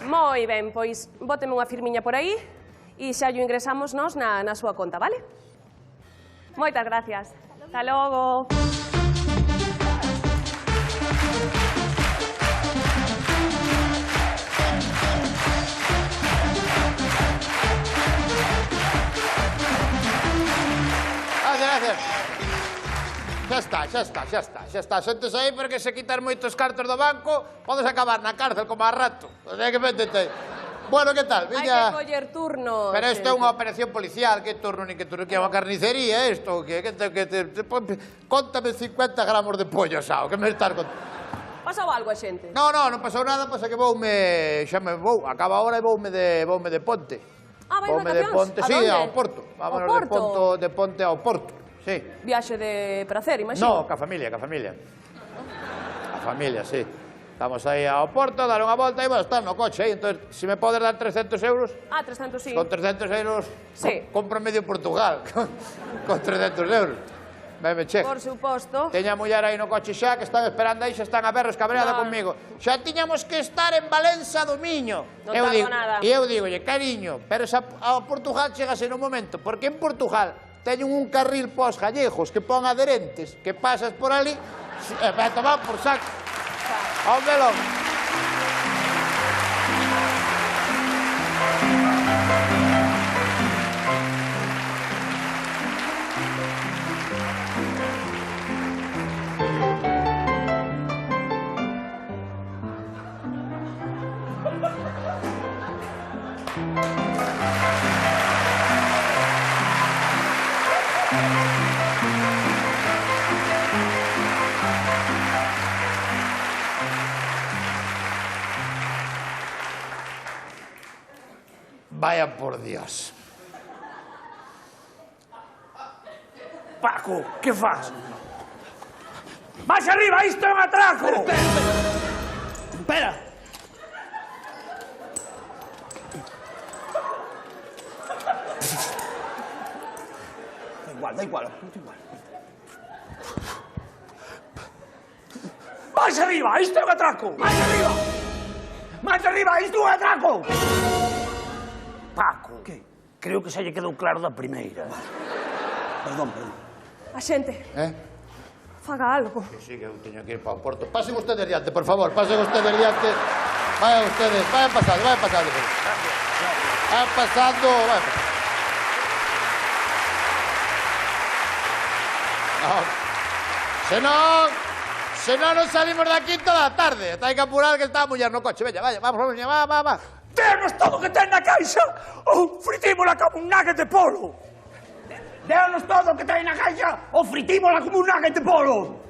Moi ben, pois bóteme unha firmiña por aí e xa o ingresamos nós na súa conta, vale? Moitas gracias. Hasta logo. Gracias. Xa está. Xentes aí porque se quitar moitos cartos do banco podes acabar na cárcel como a rato. Que métete. Bueno, que tal? Hai que coller turnos. Pero isto é unha operación policial. Que turno, ni que turno, que é unha carnicería isto. Cóntame 50 gramos de pollo asado. Que me estás contando? Pasou algo a xente? Non pasou nada, pasa que xa me vou. Acaba ahora e voume de Ponte. Vai de vacacións? Sí, ao Porto. Vámonos de Ponte ao Porto, sí. Viaxe de pracer, imagino? No, ca familia. A familia, sí. Estamos aí ao Porto, dar unha volta e vamos estar no coche aí. Entón, se me podes dar 300 euros... 300, sí. Con 300 euros compro medio Portugal. Con 300 euros. Veme, che. Por suposto. Teña a muller aí no coche xa, que están esperando aí, xa están a berros cabreada comigo. Xa tiñamos que estar en Valença do Miño. Non tardo nada. E eu digo, cariño, pero a Portugal chegase no momento, porque en Portugal teñen un carril pos gallegos que pon adherentes, que pasas por ali, e vai tomar por saco. Ao melón. Vaya por Dios. Paco, que faz? Vais arriba, isto é un atraco! Espera. Da igual. Vais arriba, isto é un atraco! Vais arriba, isto é un atraco! Paco, creo que xa lle quedou claro da primeira. Perdón. A xente. Faga algo. Sí, que eu teño que ir para o Porto. Pasen ustedes diante, por favor, pasen ustedes diante. Vayan pasando. Vayan pasando. Se non salimos de aquí toda a tarde. Hai que apurar que está a muller no coche. Veña, vamos. Denos todo o que ten na caixa ou fritímola como un nugget de polo! Denos todo o que ten na caixa ou fritímola como un nugget de polo!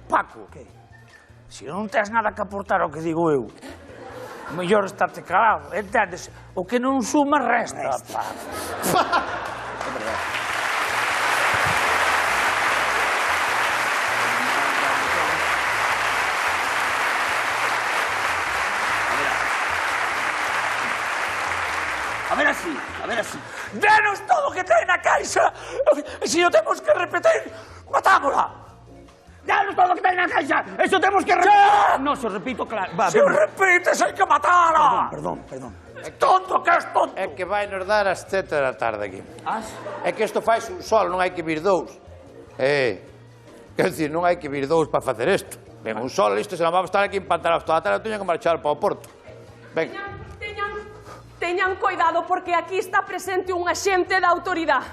Paco, se non tens nada que aportar ao que digo eu, mellor estate calado, entendes? O que non suma resta, Paco. A ver así. Denos todo o que ten na caixa! E se o temos que repetir, matámola! Denos todo o que ten na caixa! E se o temos que repetir... No, se o repito, claro. Se o repites, hai que matala! Perdón. Tonto, que és tonto! É que vai nos dar as 7 da tarde aquí. É que isto faz un sol, non hai que vir dous. Quer dicir, non hai que vir dous para facer isto. Ven un sol, isto, se non vamos estar aquí empantanados toda a tarde, eu teño que marchar para o Porto. Ven. Teñan cuidado porque aquí está presente un axente da autoridade.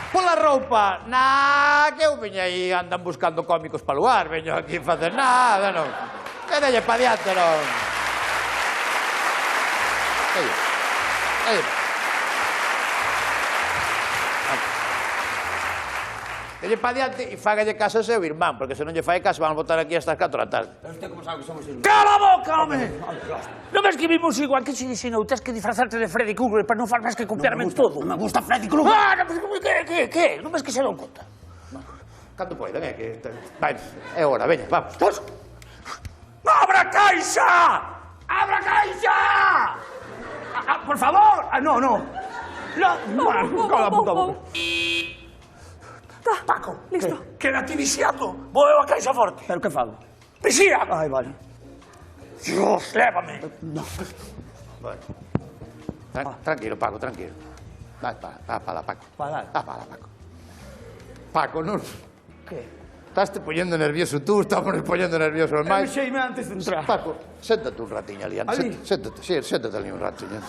Pola roupa, que eu veño aí, andan buscando cómicos para lugar, veño aquí facer nada, non. Que delle pa diante, non. Delle pa diante e fágalle caso ao seu irmán, porque se non lle fai caso van a botar aquí hasta as 4 da tarde. Pero usted como sabe que somos irmãos. Cala a boca, home! Non ves que vimos igual que se dixen, tens que disfrazarte de Freddy Krueger para non far máis que copiarme en todo. Non me gusta Freddy Krueger. Que? Non ves que se dan conta? Cando poidan, que... Vai, é hora, veña, vamos. Abra a caixa! Abra a caixa! por favor! Ah, no, no. No, cala a puta boca. Paco, Listo. queda ti vixiando. Vou eu a caixa forte. Pero que fago? Vixía! Ai, vale. Dios, lévame. Bueno. Tranquilo, Paco, tranquilo. Va para Paco. Para. Va para Paco. Paco, non... Que? Estás te poñendo nervioso tú, estamos poniendo nervioso os máis. Mexeime antes de entrar. Paco, séntate un ratiño ali. Ali? Séntate ali un ratiño.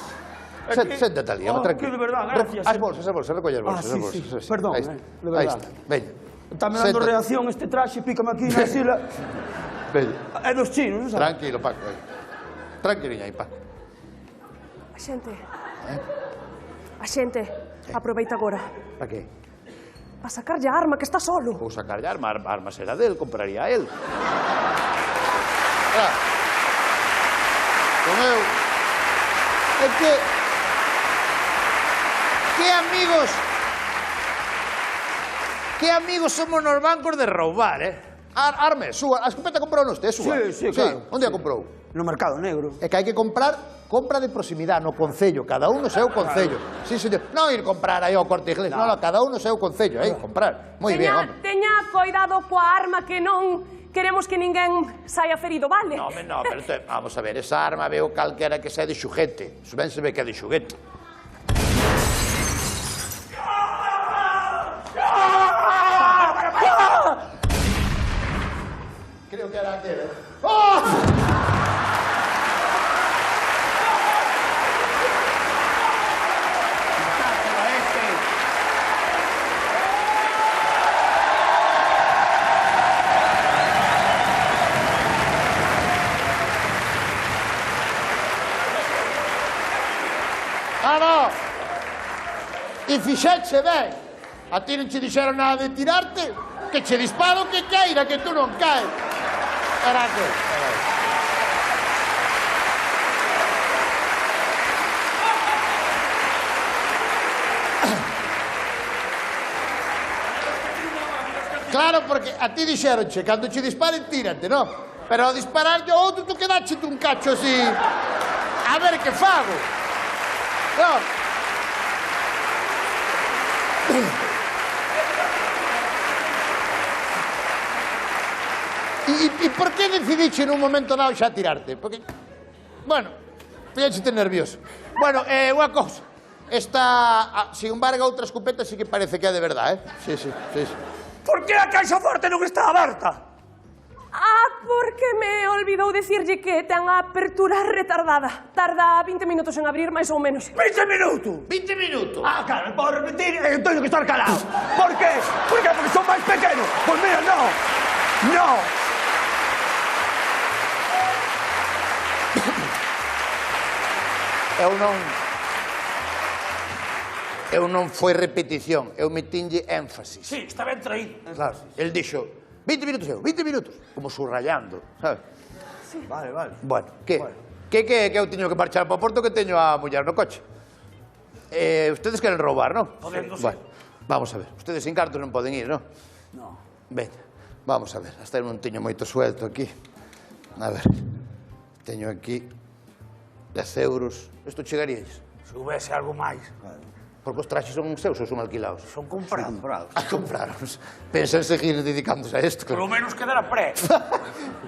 Es que- Séntate ali, Oh, tranquilo. que de verdad, gracias. As bolsas, recolle as bolsas. Ah, sí, as bolsas, sí. sí. Perdón, Aí está, de aí verdad. está. Veña. Está me dando Séntate. reacción este traxe, pícame aquí na sila. Veña. É dos chinos, non sabes? Tranquilo, Paco. Aí. Tranquiliña aí, Paco. A xente, aproveita agora. Para que? Para sacarlle a arma que está solo. Vou sacar a arma será del, compraría a él. Con eu. É que... Que amigos somos nos bancos de roubar, Arme, súa, a escopeta comprou noste, é súa? Sí, claro. Onde a comprou? No mercado negro. É que hai que comprar compra de proximidade no concello, cada un no seu concello. Sí, señor. Non ir comprar aí ao Corte Inglés, non, cada un no seu concello, comprar. Moi bien, home. Teña cuidado coa arma que non queremos que ninguén saia ferido, vale? No, pero vamos a ver, esa arma veo calquera que sea de xuguete. Ben se ve que é de xuguete. Creo que era aquel. No! E fixeche ben. A ti non che dixeron nada de tirarte, que che disparo que queira, que tú non caes. Era que... Claro, porque a ti dixeronche, cando che disparen, tírate, non? Pero ao disparar yo outro, tú quedache un cacho así... A ver que fago. Non? E por que decidiche nun momento dado xa tirarte? Porque, bueno, fíjate nervioso. Bueno, unha cousa. Esta, sin embargo, outra escopeta sí que parece que é de verdade, Sí. Por que a caixa forte non está aberta? Porque me olvidou dicirlle que ten a apertura retardada. Tarda 20 minutos en abrir, máis ou menos. 20 minutos! 20 minutos. Ah, claro, por repetir, teño que estar calado. Por qué? Por qué? Porque son máis pequenos. Pois mira, no. No. Eu non foi repetición, eu metinlle énfasis. Sí, está ben traído. Claro, el dixo, 20 minutos, 20 minutos, como subrayando, sabes? Vale. Bueno, que eu teño que marchar para o Porto que teño a muller no coche. Ustedes queren roubar, non? Podendo, Bueno, vamos a ver, ustedes sin cartos non poden ir, non? No. Veña, vamos a ver, hasta eu non teño moito suelto aquí. A ver, teño aquí 10 euros. Isto chegaríais? Se houvese algo máis. Porque os traxes son seus ou son alquilados? Son comprados. A comprarnos. Pensan seguir dedicándose a isto. Por lo menos quedar a pré.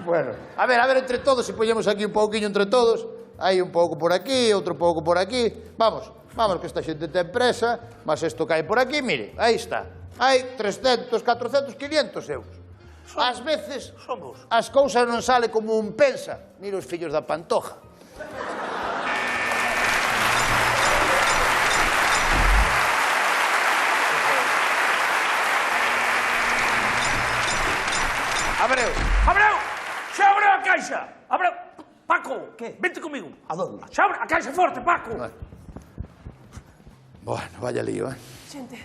Bueno, a ver, entre todos, se poñemos aquí un pouquiño entre todos, hai un pouco por aquí, outro pouco por aquí, vamos, que esta xente ten presa, mas isto cae por aquí, mire, aí está, hai 300, 400, 500 euros. Ás veces, as cousas non sale como un pensa, mira os fillos da Pantoja. Abreu! Xa abreu a caixa! Abreu! Paco! Que? Vente comigo! A donde? Xa abre a caixa forte, Paco! Bueno, vaya lío, Xente,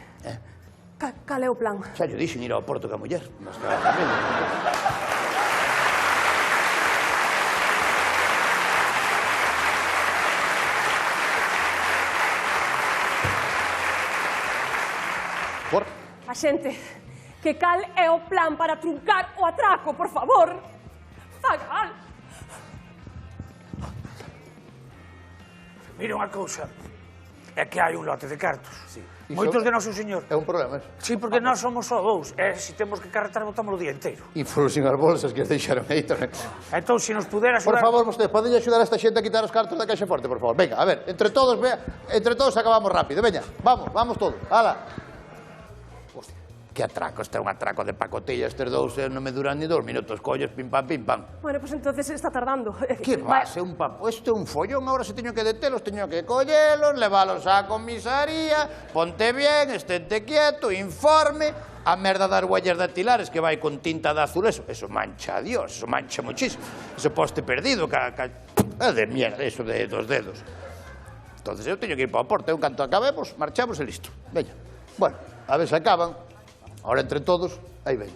cal é o plan? Xa lle dixen ir ao Porto ca muller. Mas que tamén. Por? A xente, que cal é o plan para truncar o atraco, por favor? Fagal. Mira unha cousa, é que hai un lote de cartos. Moitos de noso señor. É un problema, eso. Sí, porque nós somos só dous, e se temos que carretar, botamos o día inteiro. E foron sin as bolsas que os deixaron aí tamén. Entón, se nos pudera Por axudar... favor, vostede, poden axudar a esta xente a quitar os cartos da caixa forte, por favor. Venga, a ver, entre todos acabamos rápido. Veña, vamos todos. Ala. Hostia, que atraco, este é un atraco de pacotilla. Estes dous non me duran ni 2 minutos. Colles, pim, pam, pim, pam. Bueno, pues entonces está tardando. Que va, é un papo, este é un follón. Ahora se teño que detelos, teño que collelos, levalos á comisaría, ponte bien, estente quieto, informe. A merda das huellas dactilares que vai con tinta de azul, eso mancha a Dios, eso mancha muchísimo. Ese poste perdido, é de mierda, eso dos dedos. Entonces eu teño que ir para o porte, un canto acabemos, marchamos e listo. Veña, bueno, a ver se acaban. Ahora entre todos, aí veña.